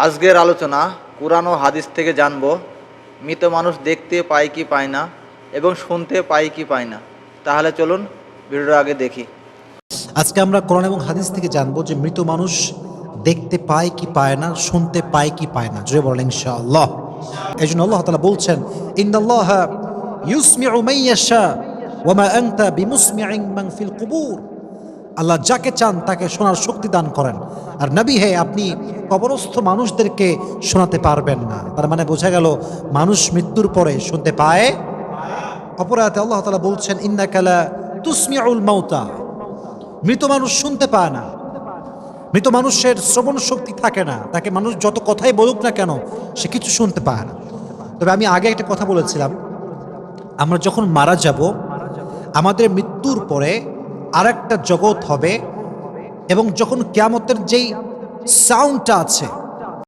আজকের আলোচনা কুরআন ও হাদিস থেকে জানব মৃত মানুষ দেখতে পায় কি পায় না এবং শুনতে পায় কি পায় না। তাহলে চলুন ভিডিওর আগে দেখি। আজকে আমরা কোরআন এবং হাদিস থেকে জানবো যে মৃত মানুষ দেখতে পায় কি পায় না, শুনতে পায় কি পায় না। জোরে বলেন ইনশাআল্লাহ। এই জন্য আল্লাহ তাআলা বলছেন, ইন্নাল্লাহা ইউসমিউ মান ইয়াশা ওয়া মা আনতা বিমুসমিইন মান ফিল কুবুর। আল্লাহ যাকে চান তাকে শোনার শক্তি দান করেন, আর নবী হে আপনি কবরস্থ মানুষদেরকে শোনাতে পারবেন না। তার মানে বোঝা গেল মানুষ মৃত্যুর পরে শুনতে পায়। অপর আয়াতে আল্লাহ তাআলা বলছেন, ইন্নাকা লা তুসমিউল মাউতা। মৃত মানুষ শুনতে পায় না, মৃত মানুষের শ্রবণ শক্তি থাকে না, তাকে মানুষ যত কথাই বলুক না কেন সে কিছু শুনতে পায় না। তবে আমি আগে একটা কথা বলেছিলাম, আমরা যখন মারা যাব আমাদের মৃত্যুর পরে আরেকটা জগৎ হবে, এবং যখন কিয়ামতের যেই সাউন্ডটা আছে